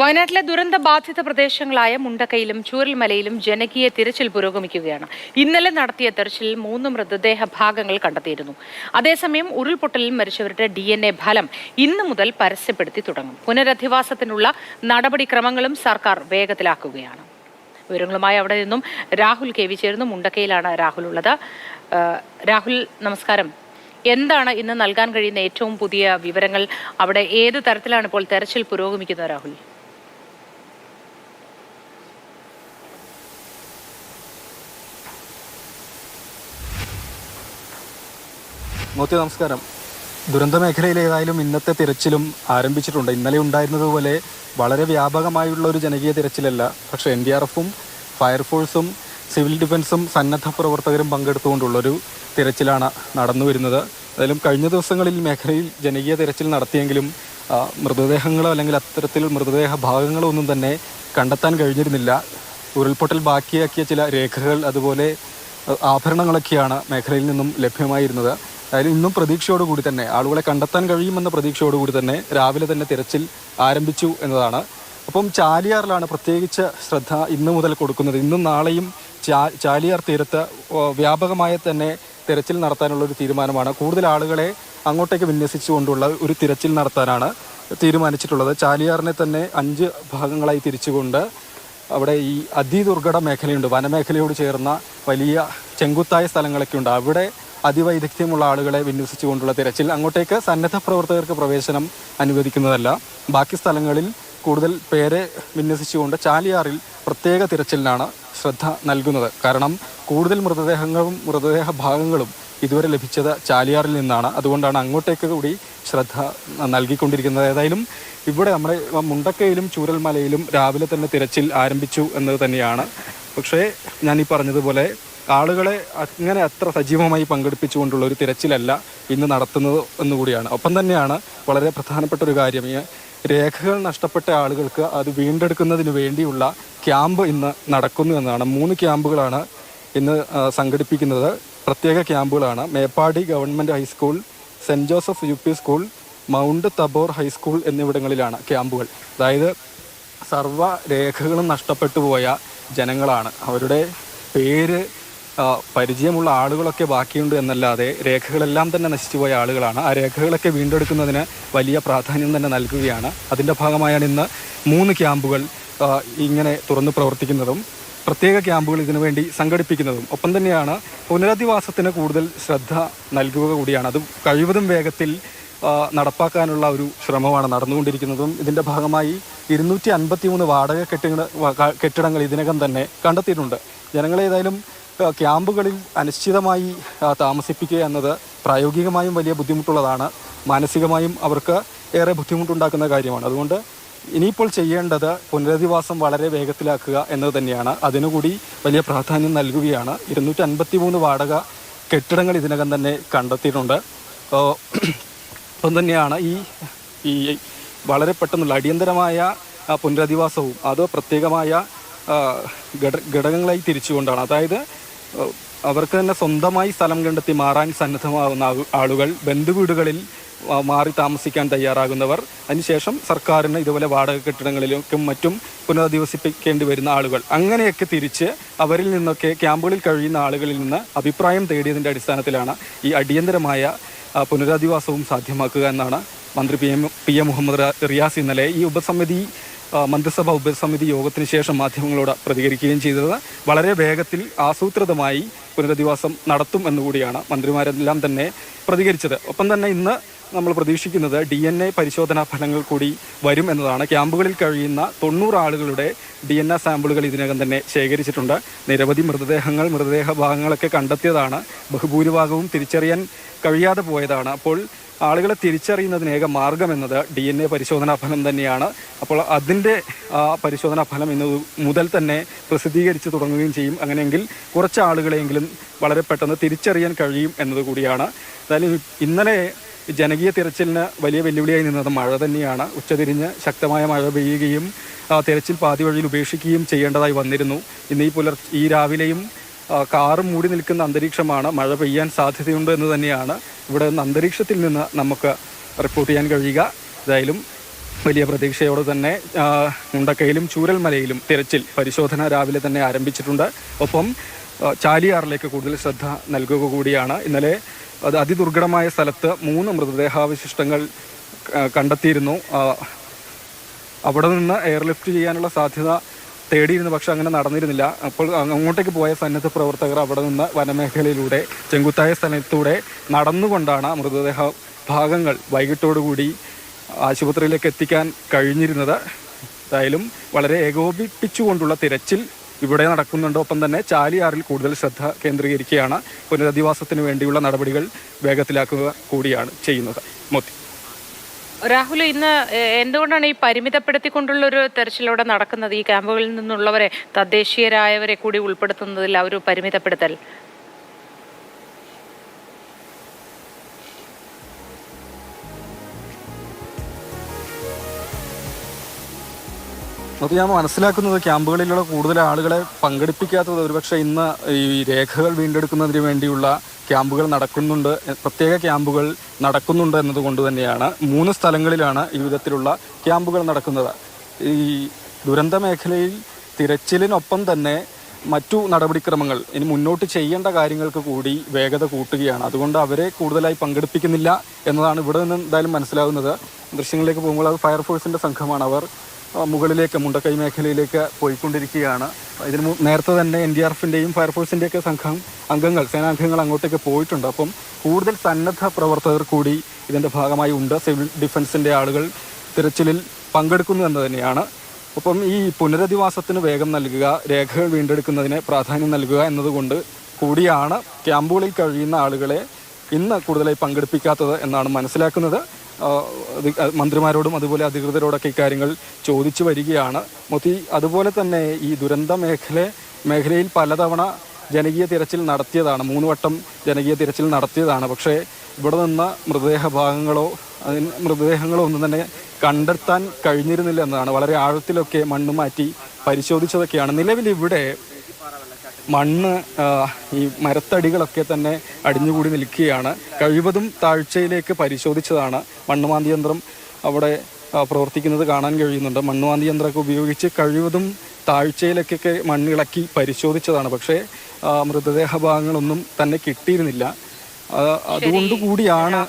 വയനാട്ടിലെ ദുരന്ത ബാധിത പ്രദേശങ്ങളായ മുണ്ടക്കയിലും ചൂരൽമലയിലും ജനകീയ തിരച്ചിൽ പുരോഗമിക്കുകയാണ്. ഇന്നലെ നടത്തിയ തെരച്ചിലിൽ 3 മൃതദേഹ ഭാഗങ്ങൾ കണ്ടെത്തിയിരുന്നു. അതേസമയം ഉരുൾപൊട്ടലിൽ മരിച്ചവരുടെ DNA ഫലം ഇന്നു മുതൽ പരസ്യപ്പെടുത്തി തുടങ്ങും. പുനരധിവാസത്തിനുള്ള നടപടിക്രമങ്ങളും സർക്കാർ വേഗത്തിലാക്കുകയാണ്. വിവരങ്ങളുമായി അവിടെ നിന്നും രാഹുൽ KV ചേരുന്നു. മുണ്ടക്കയിലാണ് രാഹുൽ ഉള്ളത്. രാഹുൽ, നമസ്കാരം. എന്താണ് ഇന്ന് നൽകാൻ കഴിയുന്ന ഏറ്റവും പുതിയ വിവരങ്ങൾ? അവിടെ ഏത് തരത്തിലാണ് ഇപ്പോൾ തെരച്ചിൽ പുരോഗമിക്കുന്നത് രാഹുൽ? നമസ്കാരം. ദുരന്ത മേഖലയിൽ ഏതായാലും ഇന്നത്തെ തിരച്ചിലും ആരംഭിച്ചിട്ടുണ്ട്. ഇന്നലെ ഉണ്ടായിരുന്നതുപോലെ വളരെ വ്യാപകമായുള്ള ഒരു ജനകീയ തിരച്ചിലല്ല. പക്ഷേ NDRFും ഫയർഫോഴ്സും സിവിൽ ഡിഫൻസും സന്നദ്ധ പ്രവർത്തകരും പങ്കെടുത്തുകൊണ്ടുള്ളൊരു തിരച്ചിലാണ് നടന്നു വരുന്നത്. ഏതായാലും കഴിഞ്ഞ ദിവസങ്ങളിൽ മേഖലയിൽ ജനകീയ തിരച്ചിൽ നടത്തിയെങ്കിലും മൃതദേഹങ്ങളോ അല്ലെങ്കിൽ അത്തരത്തിൽ മൃതദേഹ ഭാഗങ്ങളോ ഒന്നും തന്നെ കണ്ടെത്താൻ കഴിഞ്ഞിരുന്നില്ല. ഉരുൾപൊട്ടൽ ബാക്കിയാക്കിയ ചില രേഖകൾ അതുപോലെ ആഭരണങ്ങളൊക്കെയാണ് മേഖലയിൽ നിന്നും ലഭ്യമായിരുന്നത്. അതായത് ഇന്നും പ്രതീക്ഷയോടുകൂടി തന്നെ ആളുകളെ കണ്ടെത്താൻ കഴിയുമെന്ന പ്രതീക്ഷയോടുകൂടി തന്നെ രാവിലെ തന്നെ തിരച്ചിൽ ആരംഭിച്ചു എന്നതാണ്. അപ്പം ചാലിയാറിലാണ് പ്രത്യേകിച്ച് ശ്രദ്ധ ഇന്നു മുതൽ കൊടുക്കുന്നത്. ഇന്നും നാളെയും ചാലിയാർ തീരത്ത് വ്യാപകമായ തന്നെ തിരച്ചിൽ നടത്താനുള്ളൊരു തീരുമാനമാണ്. കൂടുതൽ ആളുകളെ അങ്ങോട്ടേക്ക് വിന്യസിച്ചുകൊണ്ടുള്ള ഒരു തിരച്ചിൽ നടത്താനാണ് തീരുമാനിച്ചിട്ടുള്ളത്. ചാലിയാറിനെ തന്നെ 5 ഭാഗങ്ങളായി തിരിച്ചുകൊണ്ട് അവിടെ ഈ അതിദുർഘട മേഖലയുണ്ട്, വനമേഖലയോട് ചേർന്ന വലിയ ചെങ്കുത്തായ സ്ഥലങ്ങളൊക്കെ ഉണ്ട്. അവിടെ അതിവൈദഗ്ധ്യമുള്ള ആളുകളെ വിന്യസിച്ചുകൊണ്ടുള്ള തിരച്ചിൽ. അങ്ങോട്ടേക്ക് സന്നദ്ധ പ്രവർത്തകർക്ക് പ്രവേശനം അനുവദിക്കുന്നതല്ല. ബാക്കി സ്ഥലങ്ങളിൽ കൂടുതൽ പേരെ വിന്യസിച്ചുകൊണ്ട് ചാലിയാറിൽ പ്രത്യേക തിരച്ചിലിനാണ് ശ്രദ്ധ നൽകുന്നത്. കാരണം കൂടുതൽ മൃതദേഹങ്ങളും മൃതദേഹ ഭാഗങ്ങളും ഇതുവരെ ലഭിച്ചത് ചാലിയാറിൽ നിന്നാണ്. അതുകൊണ്ടാണ് അങ്ങോട്ടേക്ക് കൂടി ശ്രദ്ധ നൽകിക്കൊണ്ടിരിക്കുന്നത്. ഏതായാലും ഇവിടെ നമ്മുടെ മുണ്ടക്കയിലും ചൂരൽമലയിലും രാവിലെ തന്നെ തിരച്ചിൽ ആരംഭിച്ചു എന്നത് തന്നെയാണ്. പക്ഷേ ഞാൻ ഈ പറഞ്ഞതുപോലെ ആളുകളെ അങ്ങനെ അത്ര സജീവമായി പങ്കെടുപ്പിച്ചുകൊണ്ടുള്ള ഒരു തിരച്ചിലല്ല ഇന്ന് നടത്തുന്നത് എന്നുകൂടിയാണ്. ഒപ്പം തന്നെയാണ് വളരെ പ്രധാനപ്പെട്ട ഒരു കാര്യം, ഈ രേഖകൾ നഷ്ടപ്പെട്ട ആളുകൾക്ക് അത് വീണ്ടെടുക്കുന്നതിന് വേണ്ടിയുള്ള ക്യാമ്പ് ഇന്ന് നടക്കുന്നു എന്നതാണ്. 3 ക്യാമ്പുകളാണ് ഇന്ന് സംഘടിപ്പിക്കുന്നത്. പ്രത്യേക ക്യാമ്പുകളാണ്. Meppadi government high school, Saint Joseph UP school, Mount Tabor high school എന്നിവിടങ്ങളിലാണ് ക്യാമ്പുകൾ. അതായത് സർവ്വ രേഖകളും നഷ്ടപ്പെട്ടു പോയ ജനങ്ങളാണ്. അവരുടെ പേര് പരിചയമുള്ള ആളുകളൊക്കെ ബാക്കിയുണ്ട് എന്നല്ലാതെ രേഖകളെല്ലാം തന്നെ നശിച്ചുപോയ ആളുകളാണ്. ആ രേഖകളൊക്കെ വീണ്ടെടുക്കുന്നതിന് വലിയ പ്രാധാന്യം തന്നെ നൽകുകയാണ്. അതിൻ്റെ ഭാഗമായാണ് ഇന്ന് 3 ക്യാമ്പുകൾ ഇങ്ങനെ തുറന്നു പ്രവർത്തിക്കുന്നതും പ്രത്യേക ക്യാമ്പുകൾ ഇതിനു വേണ്ടി സംഘടിപ്പിക്കുന്നതും. ഒപ്പം തന്നെയാണ് പുനരധിവാസത്തിന് കൂടുതൽ ശ്രദ്ധ നൽകുക കൂടിയാണ്. അത് കഴിവതും വേഗത്തിൽ നടപ്പാക്കാനുള്ള ഒരു ശ്രമമാണ് നടന്നുകൊണ്ടിരിക്കുന്നതും. ഇതിൻ്റെ ഭാഗമായി 253 വാടക കെട്ടിടങ്ങൾ ഇതിനകം തന്നെ കണ്ടെത്തിയിട്ടുണ്ട്. ജനങ്ങളേതായാലും ക്യാമ്പുകളിൽ അനിശ്ചിതമായി താമസിപ്പിക്കുക എന്നത് പ്രായോഗികമായും വലിയ ബുദ്ധിമുട്ടുള്ളതാണ്. മാനസികമായും അവർക്ക് ഏറെ ബുദ്ധിമുട്ടുണ്ടാക്കുന്ന കാര്യമാണ്. അതുകൊണ്ട് ഇനിയിപ്പോൾ ചെയ്യേണ്ടത് പുനരധിവാസം വളരെ വേഗത്തിലാക്കുക എന്നത് തന്നെയാണ്. അതിനുകൂടി വലിയ പ്രാധാന്യം നൽകുകയാണ്. 253 വാടക കെട്ടിടങ്ങൾ ഇതിനകം തന്നെ കണ്ടെത്തിയിട്ടുണ്ട്. ഒപ്പം തന്നെയാണ് ഈ വളരെ പെട്ടെന്നുള്ള അടിയന്തരമായ പുനരധിവാസവും അത് പ്രത്യേകമായ ഘടകങ്ങളായി തിരിച്ചുകൊണ്ടാണ്. അതായത് അവർക്ക് തന്നെ സ്വന്തമായി സ്ഥലം കണ്ടെത്തി മാറാൻ സന്നദ്ധമാകുന്ന ആളുകൾ, ബന്ധുവീടുകളിൽ മാറി താമസിക്കാൻ തയ്യാറാകുന്നവർ, അതിനുശേഷം സർക്കാരിന് ഇതുപോലെ വാടക കെട്ടിടങ്ങളിലും മറ്റും പുനരധിവസിപ്പിക്കേണ്ടി വരുന്ന ആളുകൾ, അങ്ങനെയൊക്കെ തിരിച്ച് അവരിൽ നിന്നൊക്കെ ക്യാമ്പുകളിൽ കഴിയുന്ന ആളുകളിൽ നിന്ന് അഭിപ്രായം തേടിയതിൻ്റെ അടിസ്ഥാനത്തിലാണ് ഈ അടിയന്തരമായ പുനരധിവാസവും സാധ്യമാക്കുക എന്നാണ് മന്ത്രി PM മുഹമ്മദ് റിയാസ് ഇന്നലെ ഈ മന്ത്രിസഭ ഉപസമിതി യോഗത്തിന് ശേഷം മാധ്യമങ്ങളോട് പ്രതികരിക്കുകയും ചെയ്തത്. വളരെ വേഗത്തിൽ ആസൂത്രിതമായി പുനരധിവാസം നടത്തും എന്നുകൂടിയാണ് മന്ത്രിമാരെല്ലാം തന്നെ പ്രതികരിച്ചത്. ഒപ്പം തന്നെ ഇന്ന് നമ്മൾ പ്രതീക്ഷിക്കുന്നത് DNA പരിശോധനാ ഫലങ്ങൾ കൂടി വരും എന്നതാണ്. ക്യാമ്പുകളിൽ കഴിയുന്ന 90 ആളുകളുടെ DNA സാമ്പിളുകൾ ഇതിനകം തന്നെ ശേഖരിച്ചിട്ടുണ്ട്. നിരവധി മൃതദേഹ ഭാഗങ്ങളൊക്കെ കണ്ടെത്തിയതാണ്. ബഹുഭൂരിഭാഗവും തിരിച്ചറിയാൻ കഴിയാതെ പോയതാണ്. അപ്പോൾ ആളുകളെ തിരിച്ചറിയുന്നതിന് ഏക മാർഗം എന്നത് DNA പരിശോധനാ ഫലം തന്നെയാണ്. അപ്പോൾ അതിൻ്റെ പരിശോധനാ ഫലം ഇന്ന് മുതൽ തന്നെ പ്രസിദ്ധീകരിച്ച് തുടങ്ങുകയും ചെയ്യും. അങ്ങനെയെങ്കിൽ കുറച്ച് ആളുകളെങ്കിലും വളരെ പെട്ടെന്ന് തിരിച്ചറിയാൻ കഴിയും എന്നതുകൂടിയാണ്. എന്തായാലും ഇന്നലെ ജനകീയ തിരച്ചിലിന് വലിയ വെല്ലുവിളിയായി നിന്നത് മഴ തന്നെയാണ്. ഉച്ചതിരിഞ്ഞ് ശക്തമായ മഴ പെയ്യുകയും തിരച്ചിൽ പാതി വഴിയിൽ ഉപേക്ഷിക്കുകയും ചെയ്യേണ്ടതായി വന്നിരുന്നു. ഇന്ന് ഈ രാവിലെയും കാറും മൂടി നിൽക്കുന്ന അന്തരീക്ഷമാണ്. മഴ പെയ്യാൻ സാധ്യതയുണ്ട് എന്ന് തന്നെയാണ് ഇവിടെ നിന്ന് അന്തരീക്ഷത്തിൽ നിന്ന് നമുക്ക് റിപ്പോർട്ട് ചെയ്യാൻ കഴിയുക. ഏതായാലും വലിയ പ്രതീക്ഷയോടെ തന്നെ മുണ്ടക്കയിലും ചൂരൽമലയിലും തിരച്ചിൽ പരിശോധന രാവിലെ തന്നെ ആരംഭിച്ചിട്ടുണ്ട്. ഒപ്പം ചാലിയാറിലേക്ക് കൂടുതൽ ശ്രദ്ധ നൽകുക കൂടിയാണ്. ഇന്നലെ അതിദുർഘടമായ സ്ഥലത്ത് 3 മൃതദേഹാവശിഷ്ടങ്ങൾ കണ്ടെത്തിയിരുന്നു. അവിടെ നിന്ന് എയർലിഫ്റ്റ് ചെയ്യാനുള്ള സാധ്യത തേടിയിരുന്നു, പക്ഷെ അങ്ങനെ നടന്നിരുന്നില്ല. അപ്പോൾ അങ്ങോട്ടേക്ക് പോയ സന്നദ്ധ പ്രവർത്തകർ അവിടെ നിന്ന് വനമേഖലയിലൂടെ ചെങ്കുത്തായ സ്ഥലത്തൂടെ നടന്നുകൊണ്ടാണ് മൃതദേഹ ഭാഗങ്ങൾ വൈകിട്ടോടുകൂടി ആശുപത്രിയിലേക്ക് എത്തിക്കാൻ കഴിഞ്ഞിരുന്നത്. എന്തായാലും വളരെ ഏകോപിപ്പിച്ചുകൊണ്ടുള്ള തിരച്ചിൽ ഇവിടെ നടക്കുന്നുണ്ട്. ഒപ്പം തന്നെ ചാലിയാറിൽ കൂടുതൽ ശ്രദ്ധ കേന്ദ്രീകരിക്കുകയാണ്. പുനരധിവാസത്തിന് വേണ്ടിയുള്ള നടപടികൾ വേഗത്തിലാക്കുക കൂടിയാണ് ചെയ്യുന്നത്. മോത്തി രാഹുൽ, ഇന്ന് എന്തുകൊണ്ടാണ് ഈ പരിമിതപ്പെടുത്തിക്കൊണ്ടുള്ള ഒരു തെരച്ചിലൂടെ നടക്കുന്നത്? ഈ ക്യാമ്പുകളിൽ നിന്നുള്ളവരെ, തദ്ദേശീയരായവരെ കൂടി ഉൾപ്പെടുത്തുന്നതിൽ ആ ഒരു പരിമിതപ്പെടുത്തൽ? അത് ഞാൻ മനസ്സിലാക്കുന്നത് ക്യാമ്പുകളിലുള്ള കൂടുതൽ ആളുകളെ പങ്കെടുപ്പിക്കാത്തത് ഒരുപക്ഷെ ഇന്ന് ഈ രേഖകൾ വീണ്ടെടുക്കുന്നതിന് വേണ്ടിയുള്ള ക്യാമ്പുകൾ നടക്കുന്നുണ്ട്, പ്രത്യേക ക്യാമ്പുകൾ നടക്കുന്നുണ്ട് എന്നതുകൊണ്ട് തന്നെയാണ്. 3 സ്ഥലങ്ങളിലാണ് ഈ വിധത്തിലുള്ള ക്യാമ്പുകൾ നടക്കുന്നത്. ഈ ദുരന്ത മേഖലയിൽ തിരച്ചിലിനൊപ്പം തന്നെ മറ്റു നടപടിക്രമങ്ങൾ ഇനി മുന്നോട്ട് ചെയ്യേണ്ട കാര്യങ്ങൾക്ക് കൂടി വേഗത കൂട്ടുകയാണ്. അതുകൊണ്ട് അവരെ കൂടുതലായി പങ്കെടുപ്പിക്കുന്നില്ല എന്നതാണ് ഇവിടെ നിന്ന് എന്തായാലും മനസ്സിലാകുന്നത്. ദൃശ്യങ്ങളിലേക്ക് പോകുമ്പോൾ അത് ഫയർഫോഴ്സിൻ്റെ സംഘമാണ്. അവർ മുകളിലേക്ക് മുണ്ടക്കൈ മേഖലയിലേക്ക് പോയിക്കൊണ്ടിരിക്കുകയാണ്. ഇതിന് നേരത്തെ തന്നെ NDRFിൻ്റെയും ഫയർഫോഴ്സിൻ്റെയൊക്കെ അംഗങ്ങൾ, സേനാംഗങ്ങൾ അങ്ങോട്ടേക്ക് പോയിട്ടുണ്ട്. അപ്പം കൂടുതൽ സന്നദ്ധ പ്രവർത്തകർ കൂടി ഇതിൻ്റെ ഭാഗമായി ഉണ്ട്. സിവിൽ ഡിഫൻസിൻ്റെ ആളുകൾ തിരച്ചിലിൽ പങ്കെടുക്കുന്നു എന്ന് തന്നെയാണ്. ഒപ്പം ഈ പുനരധിവാസത്തിന് വേഗം നൽകുക, രേഖകൾ വീണ്ടെടുക്കുന്നതിന് പ്രാധാന്യം നൽകുക എന്നതുകൊണ്ട് കൂടിയാണ് ക്യാമ്പുകളിൽ കഴിയുന്ന ആളുകളെ ഇന്ന് കൂടുതലായി പങ്കെടുപ്പിക്കാത്തത് എന്നാണ് മനസ്സിലാക്കുന്നത്. മന്ത്രിമാരോടും അതുപോലെ അധികൃതരോടൊക്കെ ഇക്കാര്യങ്ങൾ ചോദിച്ചു വരികയാണ്. അതുപോലെ തന്നെ ഈ ദുരന്ത മേഖലയിൽ പലതവണ ജനകീയ തിരച്ചിൽ നടത്തിയതാണ്, 3 വട്ടം ജനകീയ തിരച്ചിൽ നടത്തിയതാണ്. പക്ഷേ ഇവിടെ നിന്ന് മൃതദേഹങ്ങളോ ഒന്നും തന്നെ കണ്ടെത്താൻ കഴിഞ്ഞിരുന്നില്ല എന്നതാണ്. വളരെ ആഴത്തിലൊക്കെ മണ്ണ് മാറ്റി പരിശോധിച്ചതൊക്കെയാണ്. നിലവിൽ ഇവിടെ മണ്ണ്, ഈ മരത്തടികളൊക്കെ തന്നെ അടിഞ്ഞുകൂടി നിൽക്കുകയാണ്. കഴിവതും താഴ്ചയിലേക്ക് പരിശോധിച്ചതാണ്. മണ്ണുമാന്തി യന്ത്രം അവിടെ പ്രവർത്തിക്കുന്നത് കാണാൻ കഴിയുന്നുണ്ട്. മണ്ണുമാന്തി യന്ത്രമൊക്കെ ഉപയോഗിച്ച് കഴിവതും താഴ്ചയിലേക്കൊക്കെ മണ്ണിളക്കി പരിശോധിച്ചതാണ്. പക്ഷേ മൃതദേഹ ഭാഗങ്ങളൊന്നും തന്നെ കിട്ടിയിരുന്നില്ല. അതുകൊണ്ട് കൂടിയാണ്